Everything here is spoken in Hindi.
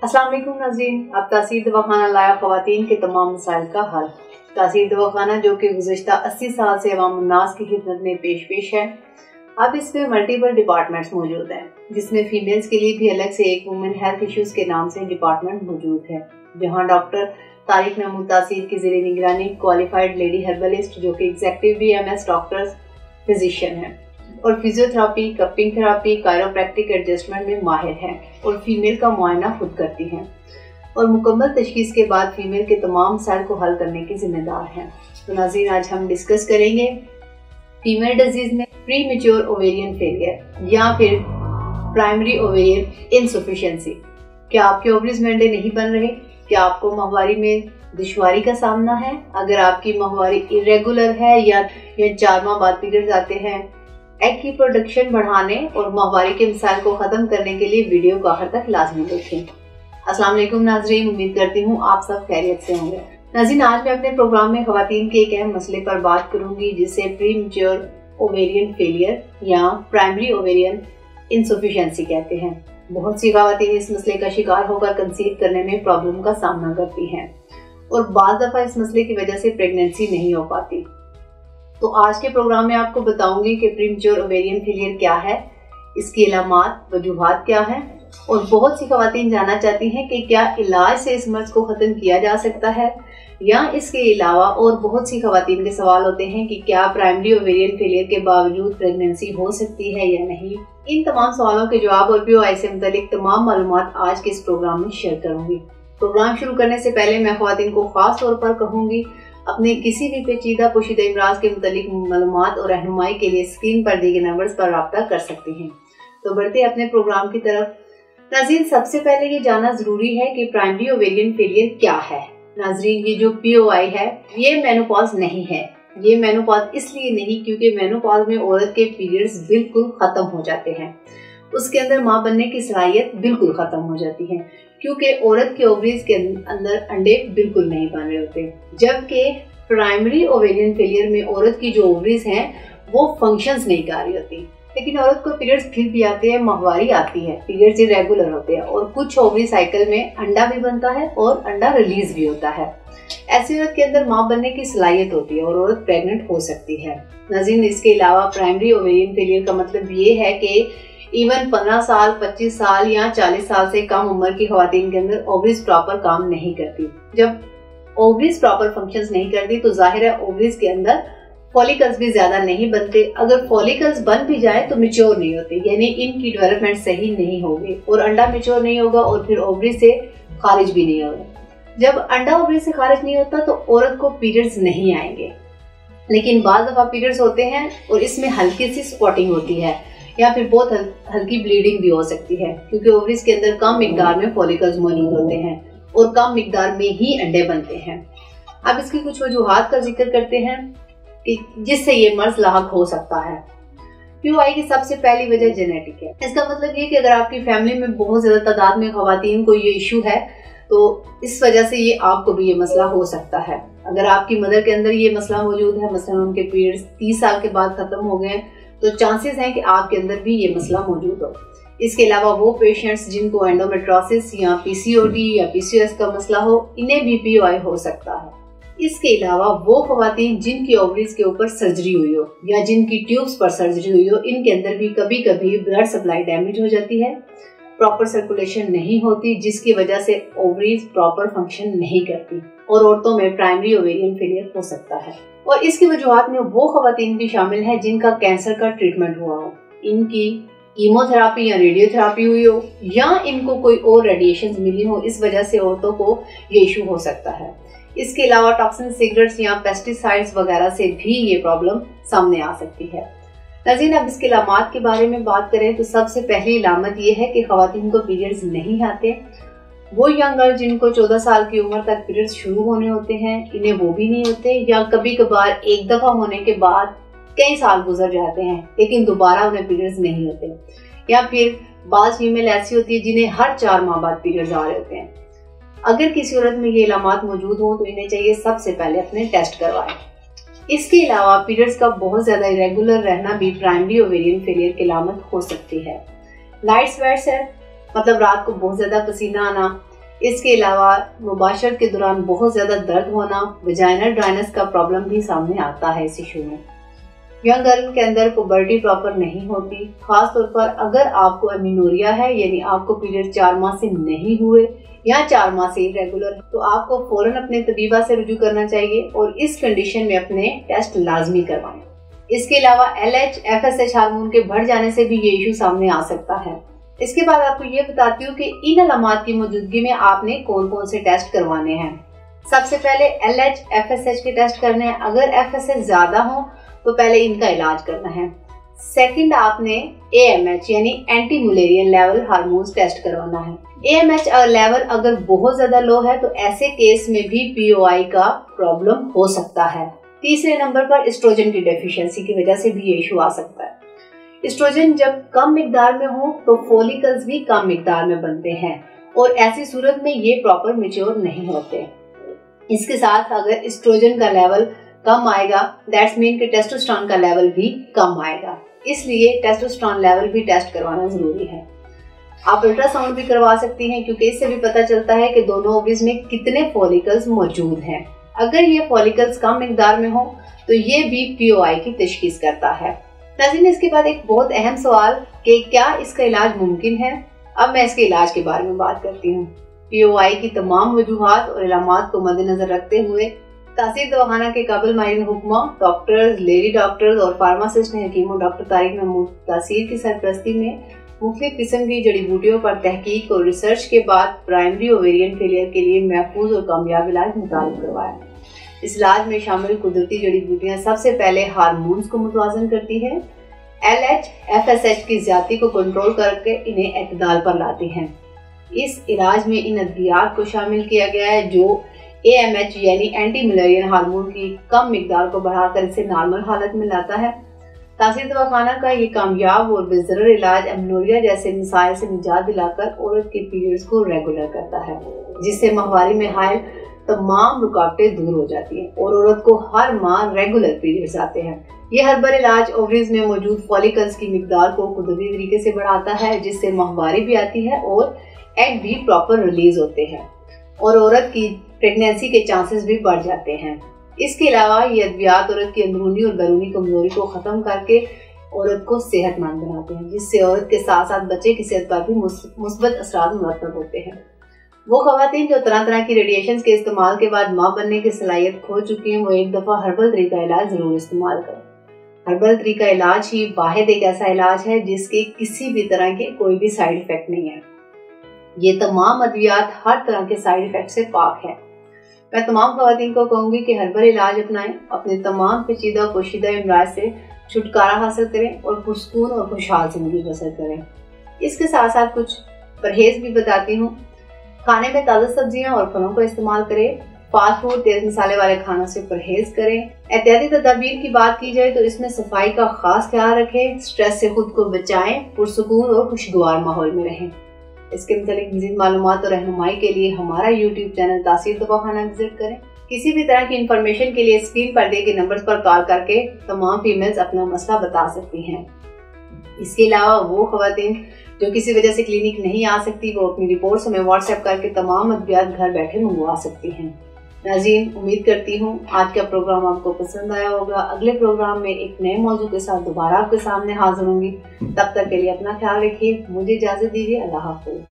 अस्सलाम वालेकुम नाज़रीन, अब तासीर दवाखाना लाया ख़वातीन के तमाम मसाइल का हल। तासीर दवाखाना जो कि गुज़िश्ता 80 साल से अवाम उन्नास की खिदमत में पेश है। अब इसमें मल्टीपल डिपार्टमेंट्स मौजूद हैं, जिसमें फीमेल्स के लिए भी अलग से एक वुमेन हेल्थ इश्यूज के नाम से डिपार्टमेंट मौजूद है, जहां डॉक्टर तारिक महमूद तासीर की ज़ेरे निगरानी क्वालिफाइड लेडी हर्बलिस्ट जो कि एग्जेक्टिव BMS डॉक्टर्स फिजिशियन है और physiotherapy, cupping therapy, chiropractic adjustment में माहिर हैं और फीमेल का मुआयना खुद करती हैं और मुकम्मल तशखीस के बाद फीमेल के तमाम मसाइल को हल करने की जिम्मेदार हैं। तो नाज़रीन, आज हम डिस्कस करेंगे फीमेल डिजीज में प्री मैच्योर ओवेरियन फेलियर या फिर प्राइमरी ओवेरियन इनसफिशिएंसी। क्या आपके ओवरीज में अंडे नहीं बन रहे? क्या आपको माहवारी में दुश्वारी का सामना है? अगर आपकी माहवारी इरेगुलर है या 4 माह बाद पीरियड्स आते हैं, एग की प्रोडक्शन बढ़ाने और माहवारी के मसाइल को खत्म करने के लिए वीडियो को आखिर तक लाजमी देखें। अस्सलाम वालेकुम नाज़रीन, उम्मीद करती हूँ आप सब खैरियत से होंगे। नाज़रीन, आज मैं अपने प्रोग्राम में ख़वातीन के एक अहम मसले पर बात करूंगी, जिसे प्री मैच्योर ओवेरियन फेलियर या प्राइमरी ओवेरियन इनसफिशिएंसी कहते हैं। बहुत सी ख़वातीन इस मसले का शिकार होकर कंसीव करने में प्रॉब्लम का सामना करती हैं और बाज़ दफ़ा इस मसले की वजह से प्रेगनेंसी नहीं हो पाती। तो आज के प्रोग्राम में आपको बताऊंगी कि प्री मैच्योर ओवेरियन फेलियर क्या है, इसकी अलामात, वजूहात क्या हैं और बहुत सी ख़वातीन जानना चाहती हैं कि क्या इलाज से इस मर्ज को ख़त्म किया जा सकता है, या इसके अलावा और बहुत सी ख़वातीन के सवाल होते हैं कि क्या प्राइमरी ओवेरियन फेलियर के बावजूद प्रेगनेंसी हो सकती है या नहीं। इन तमाम सवालों के जवाब और POI से मुतालिक तमाम मालूमात आज के इस प्रोग्राम में शेयर करूंगी। प्रोग्राम शुरू करने से पहले मैं ख़वातीन को खास तौर पर कहूंगी, अपने किसी भी पेचीदा पोशीदा इमराज के मुतालिक मालूमात और रहनुमाई के लिए स्क्रीन पर दिए गए नंबर्स पर राब्ता कर सकती हैं। तो बढ़ते अपने प्रोग्राम की तरफ। नाज़रीन, सबसे पहले ये जानना जरूरी है कि प्राइमरी ओवेरियन फेलियर क्या है। नाज़रीन, ये जो POI है ये मेनोपॉज नहीं है। ये मेनोपॉज इसलिए नहीं क्योंकि मेनोपॉज में औरत के पीरियड्स बिल्कुल खत्म हो जाते हैं, उसके अंदर माँ बनने की सलाहियत बिल्कुल खत्म हो जाती है, क्योंकि औरत के ओवरीज के अंदर अंडे बिल्कुल नहीं बन रहे होते। जबकि प्राइमरी ओवेरियन फेलियर में औरत की जो ओवरीज हैं वो फंक्शंस नहीं कर रही होती, लेकिन औरत को पीरियड्स फिर भी आते हैं, माहवारी आती है, पीरियड्स इरेगुलर होते हैं और कुछ ओवरी साइकिल में अंडा भी बनता है और अंडा रिलीज भी होता है। ऐसी औरत के अंदर माँ बनने की सलाहियत होती है और औरत प्रेग्नेंट हो सकती है। नाज़रीन, इसके अलावा प्राइमरी ओवेरियन फेलियर का मतलब ये है कि इवन 15 साल, 25 साल या 40 साल से कम उम्र की ख़वातीन के अंदर ओवरीज प्रॉपर काम नहीं करती। जब ओवरीज प्रॉपर फंक्शंस नहीं करती तो जाहिर है ओवरीज के अंदर फॉलिकल्स भी ज्यादा नहीं बनते। अगर फॉलिकल्स बन भी जाए तो मैच्योर नहीं होते, यानी इनकी डेवलपमेंट सही नहीं होगी और अंडा मैच्योर नहीं होगा और फिर ओवरीज से खारिज भी नहीं होगा। जब अंडा ओवरीज से खारिज नहीं होता तो औरत को पीरियड्स नहीं आएंगे, लेकिन बाज़ दफा पीरियड्स होते हैं और इसमें हल्की सी स्पॉटिंग होती है या फिर बहुत हल्की ब्लीडिंग भी हो सकती है, क्योंकि ओवरीज के अंदर कम मिकदार में फॉलिकल्स मौजूद होते हैं और कम मिकदार में ही अंडे बनते हैं। अब इसकी कुछ वजूहात का जिक्र करते हैं कि जिससे ये मर्ज लाहक हो सकता है। POI की सबसे पहली वजह जेनेटिक है। इसका मतलब ये कि अगर आपकी फैमिली में बहुत ज्यादा तादाद में ख़वातीन को ये इशू है तो इस वजह से ये आपको भी ये मसला हो सकता है। अगर आपकी मदर के अंदर ये मसला मौजूद है, मसलन उनके पीरियड्स 30 साल के बाद खत्म हो गए, तो चांसेस हैं कि आपके अंदर भी ये मसला मौजूद हो। इसके अलावा वो पेशेंट्स जिनको एंडोमेट्रोसिस या PCOD या PCOS का मसला हो, इन्हें भी POI हो सकता है। इसके अलावा वो ख़वातीन जिनकी ओवरीज के ऊपर सर्जरी हुई हो या जिनकी ट्यूब्स पर सर्जरी हुई हो, इनके अंदर भी कभी कभी ब्लड सप्लाई डैमेज हो जाती है, प्रॉपर सर्कुलेशन नहीं होती, जिसकी वजह से ओवरीज प्रॉपर फंक्शन नहीं करती और औरतों में प्राइमरी ओवेरियन फेलियर हो सकता है। और इसकी वजूहात में वो ख़वातीन भी शामिल है जिनका कैंसर का ट्रीटमेंट हुआ हो, इनकी कीमोथेरापी या रेडियोथेरापी हुई हो या इनको कोई और रेडिएशन मिली हो, इस वजह से औरतों को ये इशू हो सकता है। इसके अलावा टॉक्सिन, सिगरेट्स या पेस्टिसाइड्स वगैरह से भी ये प्रॉब्लम सामने आ सकती है। नाज़रीन, अब इसके अलामात के बारे में बात करें तो सबसे पहली अलामत ये है कि ख़वातीन को पीरियड्स नहीं आते। वो यंग गर्ल जिनको 14 साल की उम्र तक पीरियड्स शुरू होने होते हैं, इन्हें वो भी नहीं होते, या कभी कभार एक दफ़ा होने के बाद कई साल गुजर जाते हैं लेकिन दोबारा उन्हें पीरियड्स नहीं होते। या फिर बाज़ फीमेल ऐसी होती है जिन्हें हर 4 माह बाद पीरियड्स आ रहे होते हैं। अगर किसी औरत में ये अलामात मौजूद हो तो इन्हें चाहिए सबसे पहले अपने टेस्ट करवाएं। इसके अलावा पीरियड्स का बहुत ज्यादा इरेगुलर रहना भी प्राइमरी ओवेरियन फेलियर की अलामत हो सकती है। लाइट स्वेट्स है, मतलब रात को बहुत ज्यादा पसीना आना, इसके अलावा मुबाशरत के दौरान बहुत ज़्यादा दर्द होना, वजाइनल ड्राइनेस का प्रॉब्लम भी सामने आता है इस इशू में। यंग गर्ल के अंदर पुबर्टी प्रॉपर नहीं होती, खास तौर पर अगर आपको एमिनोरिया है, यानी आपको पीरियड 4 माह से नहीं हुए या 4 माह से इरेगुलर, तो आपको फौरन अपने तबीबा से रुजू करना चाहिए और इस कंडीशन में अपने टेस्ट लाजमी करवाएं। इसके अलावा LH, FSH हार्मोन के बढ़ जाने से भी ये इशू सामने आ सकता है। इसके बाद आपको ये बताती हूँ कि इन अलामात की मौजूदगी में आपने कौन कौन से टेस्ट करवाने हैं। सबसे पहले LH, FSH के टेस्ट करने हैं। अगर FSH ज्यादा हो तो पहले इनका इलाज करना है। सेकंड, आपने AMH यानी anti Mullerian level hormones test करवाना है। AMH लेवल अगर बहुत ज्यादा लो है तो ऐसे केस में भी POI का प्रॉब्लम हो सकता है। तीसरे नंबर पर एस्ट्रोजन की डेफिशिएंसी की वजह से भी ये इशू आ सकता है। एस्ट्रोजन जब कम मिकदार में हो तो फॉलिकल्स भी कम मिकदार में बनते हैं और ऐसी सूरत में ये प्रॉपर मैच्योर नहीं होते। इसके साथ अगर एस्ट्रोजन का लेवल कम आएगा, दैट्स मीन कि टेस्टोस्टेरोन का लेवल भी कम आएगा, इसलिए टेस्टोस्टेरोन लेवल भी टेस्ट करवाना जरूरी है। आप अल्ट्रासाउंड भी करवा सकती हैं क्योंकि इससे भी पता चलता है कि दोनों ओवरीज में कितने फॉलिकल्स मौजूद हैं। अगर ये फॉलिकल्स कम मिकदार में हो तो ये भी POI की तशखीस करता है। नाज़रीन, इसके बाद एक बहुत अहम सवाल कि क्या इसका इलाज मुमकिन है। अब मैं इसके इलाज के बारे में बात करती हूँ। POI की तमाम वजूहात और इलामात को मद्देनजर रखते हुए तासीर दवाखाना के काबिल माहिरीन हुक्मा, डॉक्टर्स, लेडी डॉक्टर्स और फार्मासिस्ट ने हकीमों डॉक्टर तारिक महमूद तासीर की सरपरस्ती में मुख्तलिफ किस्म की जड़ी बूटियों पर तहकीक और रिसर्च के बाद प्राइमरी ओवेरियन फेलियर के लिए महफूज और कामयाब इलाज मुतारिफ करवाया। इस इलाज में शामिल कुदरती जड़ी बूटियां सबसे पहले हार्मोन्स को मुतवाजन करती है, LH, FSH की ज्यादती को कंट्रोल करके इन्हें एतदाल पर लाती हैं। इस इलाज में इन अद्वियात को शामिल किया गया है जो AMH यानी एंटी मुलेरियन हार्मोन की कम मिकदार को बढ़ाकर इसे नॉर्मल हालत में लाता है। तासीर दवाखाना का ये कामयाब और बेज़रर इलाज एमेनोरिया जैसे मसाइल से निजात दिलाकर औरत के पीरियड्स को रेगुलर करता है, जिससे माहवारी में हायल तमाम रुकावटें दूर हो जाती हैं और औरत को हर माह रेगुलर पीरियड्स आते हैं। ये हर्बल इलाज ओवरीज में मौजूद फॉलिकल्स की मिकदार को कुदरती तरीके से बढ़ाता है, जिससे माहवारी भी आती है और एग भी प्रॉपर रिलीज होते हैं और औरत की प्रेगनेंसी के चांसेस भी बढ़ जाते हैं। इसके अलावा ये अद्वियात औरत की अंदरूनी और बैरूनी कमजोरी को खत्म करके औरत को सेहतमंद बनाते हैं, जिससे औरत के साथ साथ बच्चे की सेहत पर भी मुस्बत असरात मुरतब होते हैं। वो खवातीन जो तरह तरह की रेडिएशन के इस्तेमाल के बाद माँ बनने की सलाहियत खो चुकी हैं, वो एक दफा हर्बल तरीका इलाज जरूर इस्तेमाल करें। हर्बल तरीका इलाज ही वाहिद एक ऐसा इलाज है जिसके किसी भी तरह के कोई भी साइड इफेक्ट नहीं है। ये तमाम अद्वियात हर तरह के साइड इफेक्ट से पाक है। मैं तमाम खवातीन को कहूंगी कि हर्बल इलाज अपनाएं, अपने तमाम पेचीदा पोशीदा इमराज से छुटकारा हासिल करें और पुरसकून और खुशहाल जिंदगी बसर करें। इसके साथ साथ कुछ परहेज भी बताती हूँ। खाने में ताज़ा सब्जियां और फलों का इस्तेमाल करें। फास्ट फूड, तेज मसाले वाले खानों से परहेज करें। एहतियाती तदाबीर की बात की जाए तो इसमें सफाई का खास ख्याल रखें, स्ट्रेस से खुद को बचाएं, पुरसकून और खुशगवार माहौल में रहें। इसके मुतालिक मज़ीद मालूमात और रहनुमाई के लिए हमारा YouTube चैनल तासीर दवाखाना विजिट करें। किसी भी तरह की इंफॉर्मेशन के लिए स्क्रीन पर दिए गए नंबर्स पर कॉल करके तमाम फीमेल्स अपना मसला बता सकती हैं। इसके अलावा वो खवातीन जो किसी वजह से क्लिनिक नहीं आ सकती, वो अपनी रिपोर्ट्स हमें व्हाट्सएप करके तमाम अद्वियात घर बैठे मंगवा सकती हैं। नाज़रीन, उम्मीद करती हूँ आज का प्रोग्राम आपको पसंद आया होगा। अगले प्रोग्राम में एक नए मौजू के साथ दोबारा आपके सामने हाजिर होंगी। तब तक के लिए अपना ख्याल रखिए। मुझे इजाज़त दीजिए। अल्लाह हाफ़िज़।